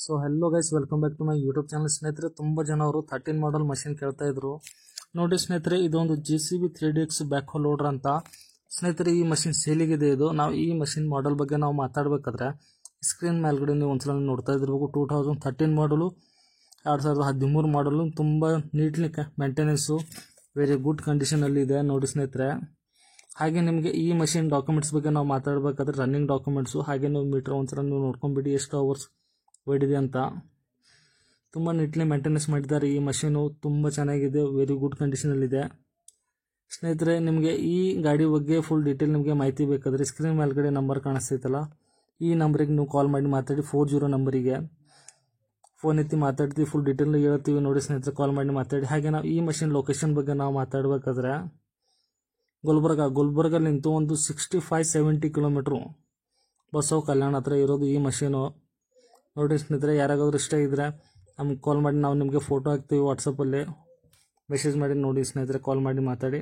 So hello guys, welcome back to my YouTube channel. ಸ್ನೇಹಿತರೆ, ತುಂಬ ಜನ ಅವರು 13 ಮಾಡಲ್ ಮಷಿನ್ ಕೇಳ್ತಾ ಇದ್ರು. ನೋಡಿ ಸ್ನೇಹಿತರೆ, ಇದೊಂದು JCB 3DX back hole loader ಅಂತ. ಸ್ನೇಹಿತರೆ, ಈ ಮಷಿನ್ ಸೇಲಿಗಿದೆ. ನಾವು ಈ ಮಷಿನ್ ಮಾಡಲ್ ಬಗ್ಗೆ ನಾವು ಮಾತಾಡಬೇಕಾದ್ರೆ ಸ್ಕ್ರೀನ್ ಮೇಲ್ಗಡೆ ನೀವು ಒಂದ್ಸಲ ನೋಡ್ತಾ ಇದ್ದಿರ್ಬೇಕು. 2013 ಮಾಡಲು, 2013 ಮಾಡಲು, ತುಂಬ ನೀಟ್ಲಿ ಮೇಂಟೆನೆನ್ಸು, ವೆರಿ ಗುಡ್ ಕಂಡೀಷನಲ್ಲಿ ಇದೆ ನೋಡಿ ಸ್ನೇಹಿತರೆ. ಹಾಗೆ ನಿಮಗೆ ಈ ಮಷಿನ್ ಡಾಕ್ಯುಮೆಂಟ್ಸ್ ಬಗ್ಗೆ ನಾವು ಮಾತಾಡಬೇಕಾದ್ರೆ ರನ್ನಿಂಗ್ ಡಾಕ್ಯುಮೆಂಟ್ಸು, ಹಾಗೆ ನೀವು ಮೀಟರ್ ಒಂದ್ಸಲ ನೀವು ನೋಡ್ಕೊಂಡ್ಬಿಡಿ ಎಷ್ಟು ಅವರ್ಸ್ ಓಡಿದೆ ಅಂತ. ತುಂಬ ನೀಟ್ಲಿ ಮೇಂಟೆನೆನ್ಸ್ ಮಾಡಿದ್ದಾರೆ. ಈ ಮಷೀನು ತುಂಬ ಚೆನ್ನಾಗಿದೆ, ವೆರಿ ಗುಡ್ ಕಂಡೀಷನಲ್ಲಿದೆ. ಸ್ನೇಹಿತರೆ, ನಿಮಗೆ ಈ ಗಾಡಿ ಬಗ್ಗೆ ಫುಲ್ ಡೀಟೇಲ್ ನಿಮಗೆ ಮಾಹಿತಿ ಬೇಕಾದರೆ ಸ್ಕ್ರೀನ್ ಮೇಲ್ಗಡೆ ನಂಬರ್ ಕಾಣಿಸ್ತೈತಲ್ಲ, ಈ ನಂಬರಿಗೆ ನೀವು ಕಾಲ್ ಮಾಡಿ ಮಾತಾಡಿ. 40 ನಂಬರಿಗೆ ಫೋನ್ ಎತ್ತಿ ಮಾತಾಡ್ತೀವಿ, ಫುಲ್ ಡೀಟೇಲ್ ಹೇಳ್ತೀವಿ ನೋಡಿ ಸ್ನೇಹಿತರೆ. ಕಾಲ್ ಮಾಡಿ ಮಾತಾಡಿ. ಹಾಗೆ ನಾವು ಈ ಮಷಿನ್ ಲೊಕೇಶನ್ ಬಗ್ಗೆ ನಾವು ಮಾತಾಡಬೇಕಾದ್ರೆ ಗುಲ್ಬರ್ಗಲ್ಲಿ ನಿಂತು ಒಂದು 65-70 ಕಿಲೋಮೀಟ್ರು ಬಸವ ಕಲ್ಯಾಣ ಹತ್ರ ಇರೋದು ಈ ಮಷೀನು ನೋಡಿ ಸ್ನೇಹಿತರೆ. ಯಾರಿಗಾದ್ರೂ ಇಷ್ಟ ಇದ್ದರೆ ನಮ್ಗೆ ಕಾಲ್ ಮಾಡಿ, ನಾವು ನಿಮಗೆ ಫೋಟೋ ಹಾಕ್ತೀವಿ ವಾಟ್ಸಪ್ಪಲ್ಲಿ, ಮೆಸೇಜ್ ಮಾಡಿ ನೋಡಿ ಸ್ನೇಹಿತರೆ. ಕಾಲ್ ಮಾಡಿ ಮಾತಾಡಿ.